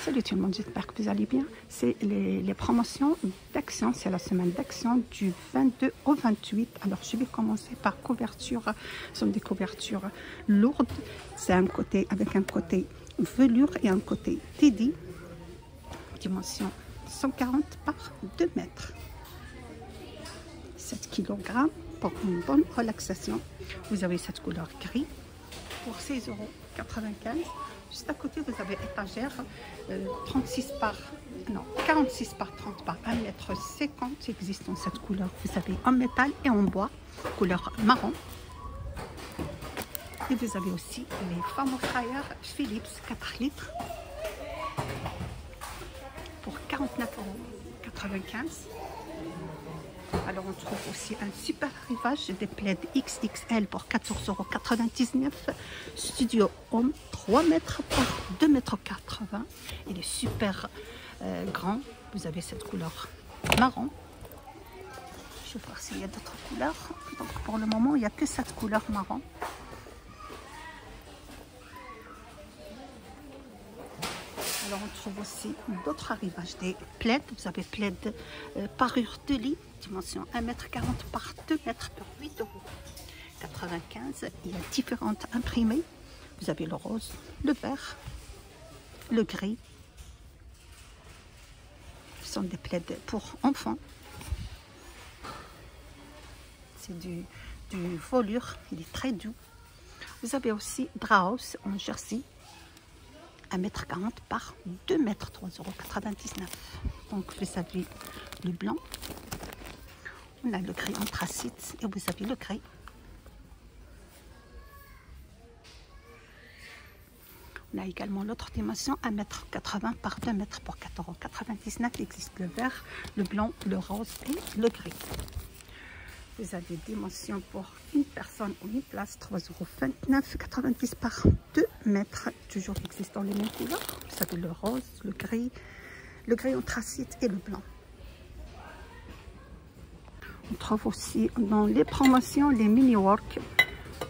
Salut tout le monde, j'espère que vous allez bien. C'est les promotions d'Action, c'est la semaine d'Action du 22 au 28. Alors je vais commencer par couverture, ce sont des couvertures lourdes. C'est un côté avec un côté velours et un côté teddy. Dimension 140 par 2 mètres. 7 kg pour une bonne relaxation. Vous avez cette couleur gris pour 16,95 €. Juste à côté, vous avez étagère 46 par 30 par 1,50 m. Existe en cette couleur. Vous avez en métal et en bois, couleur marron. Et vous avez aussi les Famo Fryer Philips 4 litres pour 49,95 €. Alors on trouve aussi un super arrivage des plaids XXL pour 14,99 €. Studio Home 3 mètres par 2,80 m. Il est super grand. Vous avez cette couleur marron. Je vais voir s'il y a d'autres couleurs. Donc pour le moment, il n'y a que cette couleur marron. Alors on trouve aussi d'autres arrivages des plaids. Vous avez plaid parure de lit, dimension 1,40 m par 2 mètres pour 8,95 €. Il y a différentes imprimées. Vous avez le rose, le vert, le gris. Ce sont des plaids pour enfants. C'est du velours, il est très doux. Vous avez aussi Draus en jersey. 1,40 m par 2 mètres, 3,99 €. Donc vous avez le blanc, on a le gris anthracite et vous avez le gris. On a également l'autre dimension, 1,80 m par 2 mètres pour 4,99 €. Il existe le vert, le blanc, le rose et le gris. Vous avez dimension pour une personne ou une place, 3,29,90 € par 2 mètres. Toujours existant les mêmes couleurs. Vous avez le rose, le gris anthracite et le blanc. On trouve aussi dans les promotions les mini work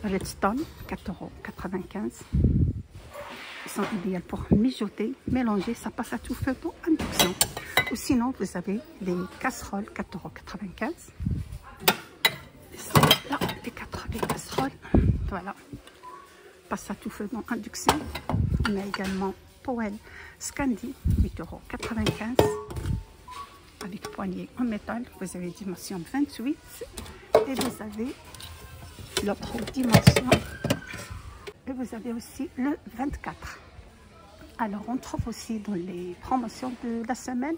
Redstone, 4,95 €. Ils sont idéaux pour mijoter, mélanger, ça passe à tout feu pour induction. Ou sinon, vous avez les casseroles, 4,95 €. Là, les casseroles, voilà, passe à tout feu dans induction. On a également Powell Scandi, 8,95 € avec poignée en métal. Vous avez dimension 28 et vous avez l'autre dimension et vous avez aussi le 24. Alors on trouve aussi dans les promotions de la semaine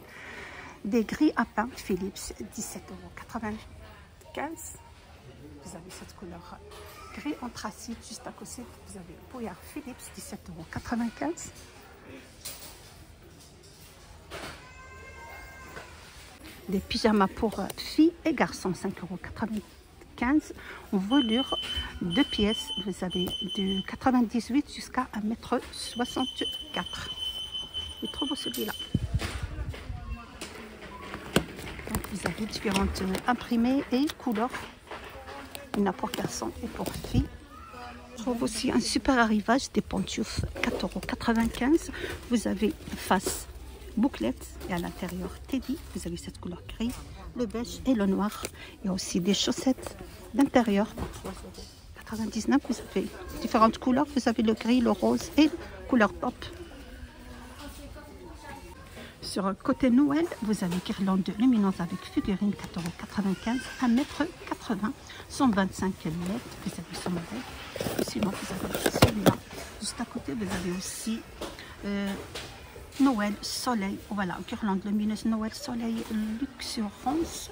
des grilles à pain Philips, 17,95 €. Vous avez cette couleur gris anthracite. Juste à côté, vous avez le Poyard Philips, 17,95 €. Des pyjamas pour filles et garçons, 5,95 € en velours 2 pièces. Vous avez de 98 jusqu'à 1,64 m. Je trouve celui-là. Donc vous avez différentes imprimées et couleurs. Il y en a pour garçons et pour filles. Je trouve aussi un super arrivage des pantoufles, 4,95 €. Vous avez face bouclette et à l'intérieur teddy. Vous avez cette couleur gris, le beige et le noir. Il y a aussi des chaussettes d'intérieur pour 3,99 €. Vous avez différentes couleurs. Vous avez le gris, le rose et couleur pop. Sur le côté Noël, vous avez guirlande lumineuse avec figurine, 4,95 €, 1,80 m, 125 LED. Vous avez ce modèle. Sinon, vous avez celui-là. Juste à côté, vous avez aussi Noël Soleil. Voilà, guirlande lumineuse Noël Soleil Luxurance,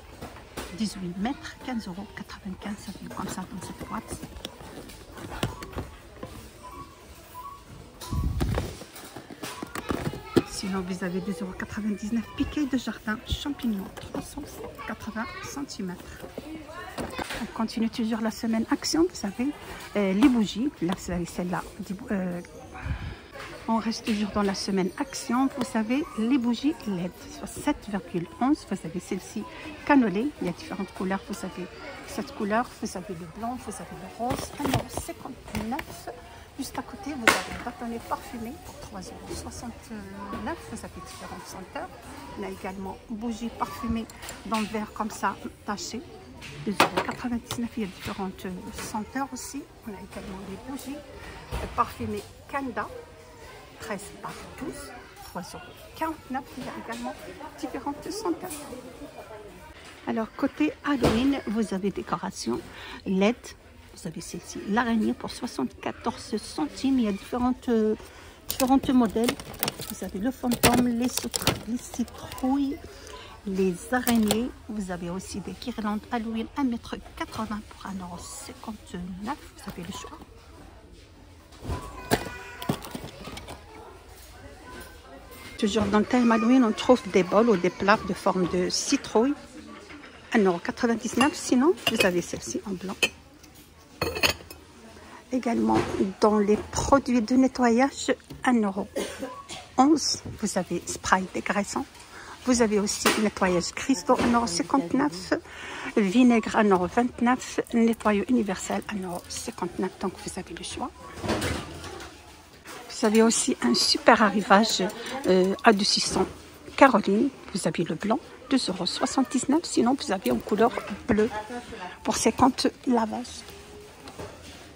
18 mètres, 15,95 €. Ça fait comme ça dans cette boîte. Sinon, vous avez 2,99 € piqué de jardin champignons, 380 cm. On continue toujours la semaine action. Vous savez, les bougies. Là, vous avez celle-là. On reste toujours dans la semaine action. Vous savez, les bougies LED, soit 7,11 €. Vous avez celle-ci cannelée. Il y a différentes couleurs. Vous avez cette couleur. Vous avez le blanc. Vous avez le rose. 1,59 €. Juste à côté, vous avez un bâtonnet parfumé pour 3,69 €. Vous avez différentes senteurs. On a également bougies parfumées dans le verre comme ça, tachées. 2,99 €. Il y a différentes senteurs aussi. On a également des bougies parfumées Kanda, 13 par 12, 3,49 €. Il y a également différentes senteurs. Alors, côté Halloween, vous avez décoration LED. Vous avez celle-ci, l'araignée pour 74 centimes. Il y a différentes modèles. Vous avez le fantôme, les citrouilles, les araignées. Vous avez aussi des guirlandes Halloween 1,80 m pour 1,59 €. Vous avez le choix. Toujours dans le thème Halloween, on trouve des bols ou des plats de forme de citrouille. 1,99 €. Sinon, vous avez celle-ci en blanc. Également, dans les produits de nettoyage, 1,11 €. Vous avez spray dégraissant. Vous avez aussi nettoyage cristaux, 1,59 €. Vinaigre, 1,29 €. Nettoyeur universel, 1,59 €. Donc, vous avez le choix. Vous avez aussi un super arrivage adoucissant Caroline. Vous avez le blanc, 2,79 €. Sinon, vous avez en couleur bleue pour 50 lavages.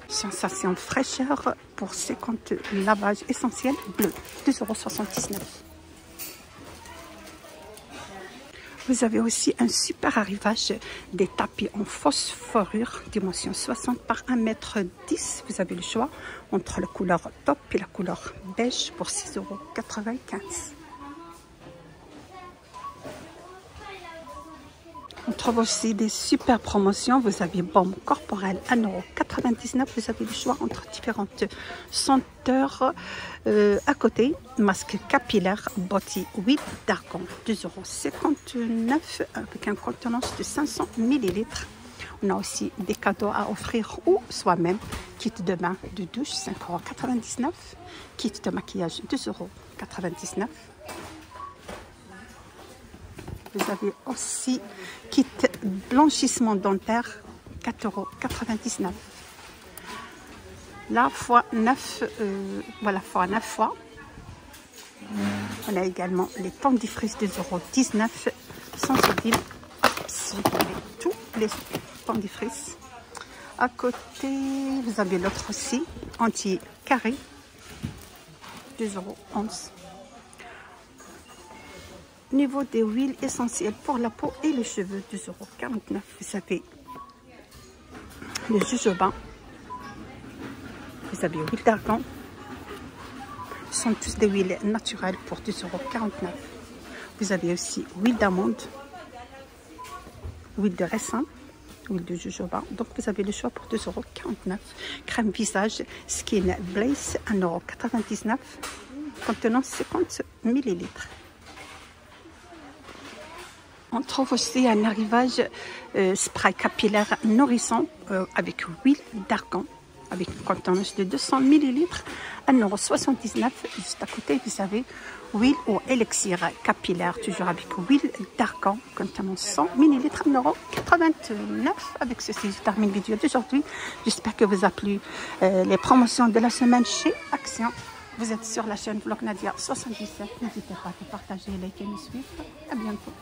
Sensation fraîcheur pour 50 lavages essentiels bleu, 2,79 €. Vous avez aussi un super arrivage des tapis en phosphorure, dimension 60 par 1,10 m. Vous avez le choix entre la couleur top et la couleur beige pour 6,95 €. On trouve aussi des super promotions. Vous avez baume corporel 1,99 €. Vous avez le choix entre différentes senteurs. À côté, masque capillaire Body Huile d'argan, 2,59 € avec une contenance de 500 ml. On a aussi des cadeaux à offrir ou soi-même. Kit de bain de douche, 5,99 €. Kit de maquillage, 2,99 €. Vous avez aussi kit blanchissement dentaire, 4,99 €. Là, fois 9, voilà, fois 9 fois. On a également les dentifrices, 2,19 € sans sodime. Vous avez tous les dentifrices. À côté, vous avez l'autre aussi, anti-carré, 2,11 €. Niveau des huiles essentielles pour la peau et les cheveux, 2,49 €. Vous avez le jojoba. Vous avez huile d'argan. Ce sont tous des huiles naturelles pour 2,49 €. Vous avez aussi huile d'amande, huile de raisin, huile de jojoba. Donc vous avez le choix pour 2,49 €. Crème visage Skin Blaze, 1,99 €, contenant 50 ml. On trouve aussi un arrivage spray capillaire nourrissant avec huile d'argan, avec une contenance de 200 ml, 1,79 €. Juste à côté, vous avez huile ou élixir capillaire, toujours avec huile d'argan, contenant 100 ml, 1,89 €. Avec ceci, je termine la vidéo d'aujourd'hui. J'espère que vous a plu les promotions de la semaine chez Action. Vous êtes sur la chaîne Vlog Nadia 77. N'hésitez pas à partager, liker et me suivre. À bientôt.